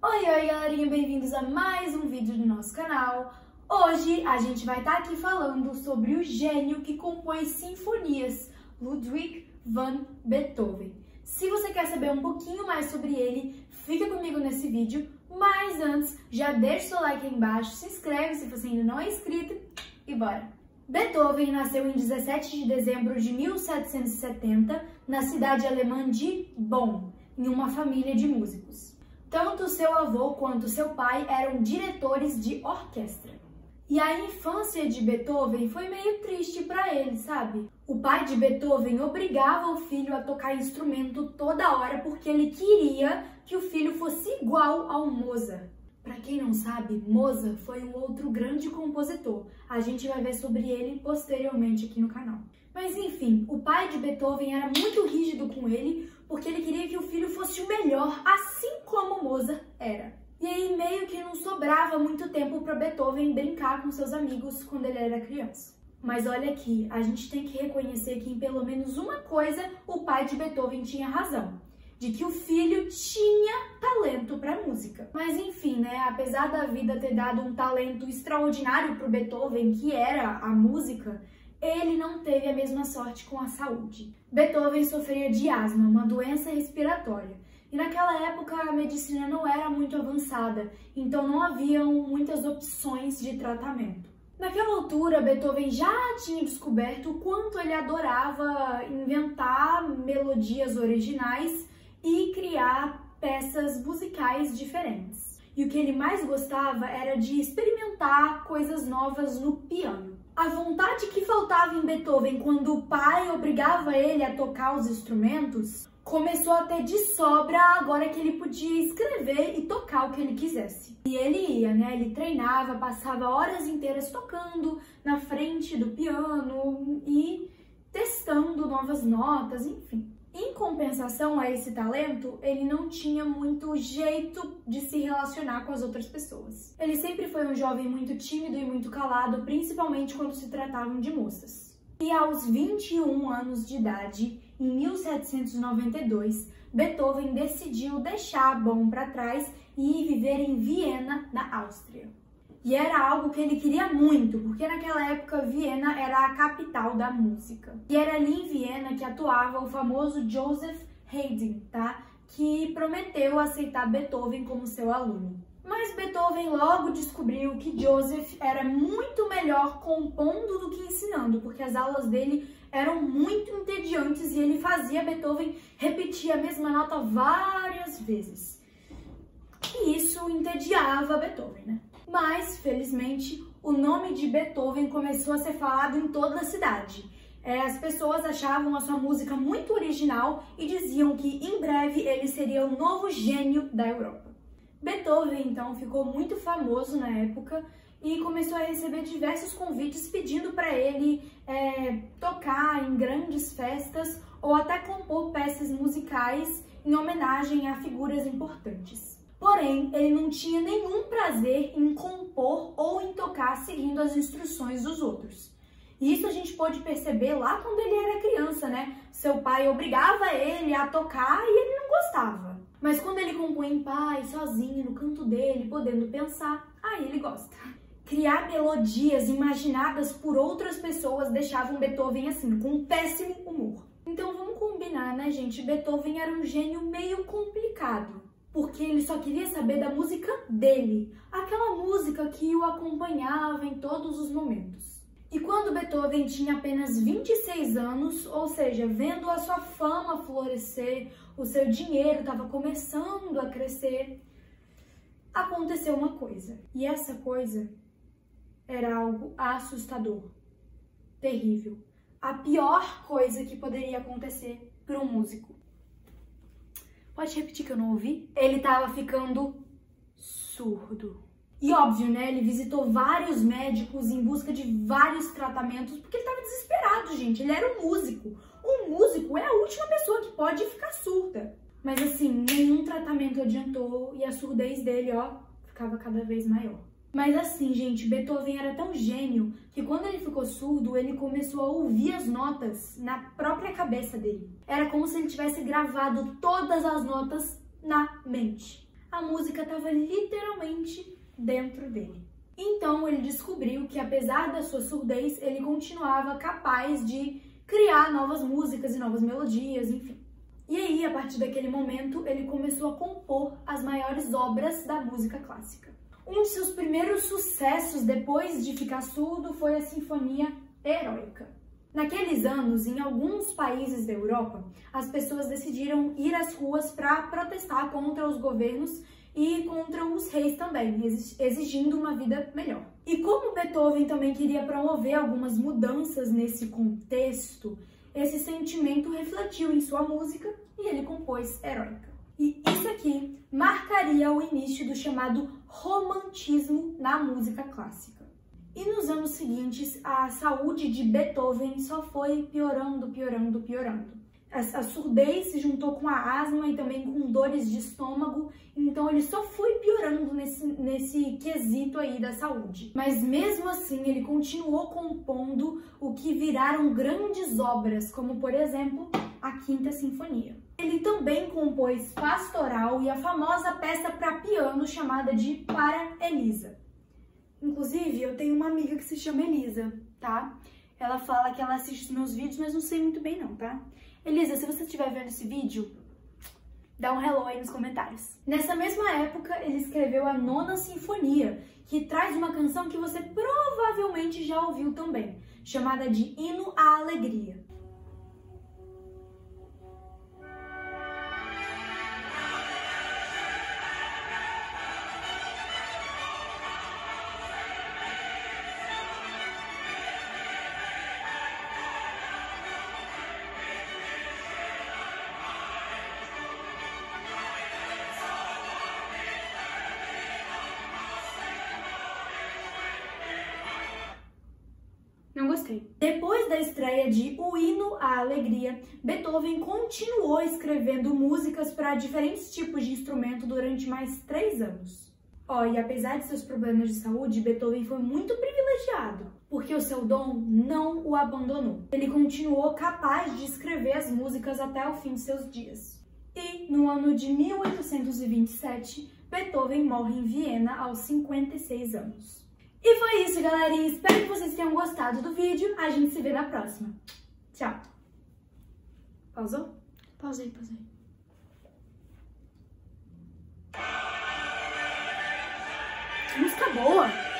Oi, galerinha, bem-vindos a mais um vídeo do nosso canal. Hoje a gente vai estar aqui falando sobre o gênio que compõe sinfonias, Ludwig van Beethoven. Se você quer saber um pouquinho mais sobre ele, fica comigo nesse vídeo, mas antes, já deixa o seu like aí embaixo, se inscreve se você ainda não é inscrito e bora! Beethoven nasceu em 17 de dezembro de 1770 na cidade alemã de Bonn, em uma família de músicos. Tanto seu avô quanto seu pai eram diretores de orquestra. E a infância de Beethoven foi meio triste para ele, sabe? O pai de Beethoven obrigava o filho a tocar instrumento toda hora porque ele queria que o filho fosse igual ao Mozart. Para quem não sabe, Mozart foi um outro grande compositor. A gente vai ver sobre ele posteriormente aqui no canal. Mas enfim, o pai de Beethoven era muito rígido com ele porque ele queria que o filho fosse o melhor, assim como Mozart era. E aí meio que não sobrava muito tempo para Beethoven brincar com seus amigos quando ele era criança. Mas olha aqui, a gente tem que reconhecer que em pelo menos uma coisa o pai de Beethoven tinha razão. De que o filho tinha talento para música. Mas enfim, né, apesar da vida ter dado um talento extraordinário para o Beethoven, que era a música, ele não teve a mesma sorte com a saúde. Beethoven sofria de asma, uma doença respiratória. E naquela época a medicina não era muito avançada, então não haviam muitas opções de tratamento. Naquela altura, Beethoven já tinha descoberto o quanto ele adorava inventar melodias originais e criar peças musicais diferentes. E o que ele mais gostava era de experimentar coisas novas no piano. A vontade que faltava em Beethoven quando o pai obrigava ele a tocar os instrumentos começou a ter de sobra agora que ele podia escrever e tocar o que ele quisesse. E ele ia, né? Ele treinava, passava horas inteiras tocando na frente do piano e testando novas notas, enfim. Em compensação a esse talento, ele não tinha muito jeito de se relacionar com as outras pessoas. Ele sempre foi um jovem muito tímido e muito calado, principalmente quando se tratavam de moças. E aos 21 anos de idade, em 1792, Beethoven decidiu deixar Bonn para trás e ir viver em Viena, na Áustria. E era algo que ele queria muito, porque naquela época Viena era a capital da música. E era ali em Viena que atuava o famoso Joseph Haydn, tá? Que prometeu aceitar Beethoven como seu aluno. Mas Beethoven logo descobriu que Joseph era muito melhor compondo do que ensinando, porque as aulas dele eram muito entediantes e ele fazia Beethoven repetir a mesma nota várias vezes. E isso entediava Beethoven, né? Mas, felizmente, o nome de Beethoven começou a ser falado em toda a cidade. As pessoas achavam a sua música muito original e diziam que, em breve, ele seria o novo gênio da Europa. Beethoven, então, ficou muito famoso na época e começou a receber diversos convites pedindo para ele tocar em grandes festas ou até compor peças musicais em homenagem a figuras importantes. Porém, ele não tinha nenhum prazer em compor ou em tocar seguindo as instruções dos outros. E isso a gente pode perceber lá quando ele era criança, né? Seu pai obrigava ele a tocar e ele não gostava. Mas quando ele compõe em paz, sozinho, no canto dele, podendo pensar, aí ele gosta. Criar melodias imaginadas por outras pessoas deixavam Beethoven assim, com um péssimo humor. Então vamos combinar, né, gente? Beethoven era um gênio meio complicado. Porque ele só queria saber da música dele, aquela música que o acompanhava em todos os momentos. E quando Beethoven tinha apenas 26 anos, ou seja, vendo a sua fama florescer, o seu dinheiro estava começando a crescer, aconteceu uma coisa. E essa coisa era algo assustador, terrível. A pior coisa que poderia acontecer para um músico. Pode repetir que eu não ouvi? Ele tava ficando surdo. E óbvio, né? Ele visitou vários médicos em busca de vários tratamentos, porque ele tava desesperado, gente. Ele era um músico. Um músico é a última pessoa que pode ficar surda. Mas assim, nenhum tratamento adiantou e a surdez dele, ó, ficava cada vez maior. Mas assim, gente, Beethoven era tão gênio que quando ele ficou surdo, ele começou a ouvir as notas na própria cabeça dele. Era como se ele tivesse gravado todas as notas na mente. a música estava literalmente dentro dele. Então ele descobriu que, apesar da sua surdez, ele continuava capaz de criar novas músicas e novas melodias, enfim. E aí, a partir daquele momento, ele começou a compor as maiores obras da música clássica. Um de seus primeiros sucessos depois de ficar surdo foi a Sinfonia Heróica. Naqueles anos, em alguns países da Europa, as pessoas decidiram ir às ruas para protestar contra os governos e contra os reis também, exigindo uma vida melhor. E como Beethoven também queria promover algumas mudanças nesse contexto, esse sentimento refletiu em sua música e ele compôs Heróica. E isso aqui marcaria o início do chamado romantismo na música clássica. E nos anos seguintes, a saúde de Beethoven só foi piorando. A surdez se juntou com a asma e também com dores de estômago, então ele só foi piorando nesse quesito aí da saúde. Mas mesmo assim, ele continuou compondo o que viraram grandes obras, como por exemplo, a Quinta Sinfonia. Ele também compôs Pastoral e a famosa peça para piano chamada de Para Elisa. Inclusive, eu tenho uma amiga que se chama Elisa, tá? Ela fala que ela assiste os meus vídeos, mas não sei muito bem não, tá? Elisa, se você estiver vendo esse vídeo, dá um hello aí nos comentários. Nessa mesma época, ele escreveu a Nona Sinfonia, que traz uma canção que você provavelmente já ouviu também, chamada de Hino à Alegria. Não gostei. Depois da estreia de O Hino à Alegria, Beethoven continuou escrevendo músicas para diferentes tipos de instrumento durante mais 3 anos. E apesar de seus problemas de saúde, Beethoven foi muito privilegiado, porque o seu dom não o abandonou. Ele continuou capaz de escrever as músicas até o fim de seus dias. E no ano de 1827, Beethoven morre em Viena aos 56 anos. E foi isso, galerinha. Espero que vocês tenham gostado do vídeo. A gente se vê na próxima. Tchau. Pausou? Pausei. Que música boa!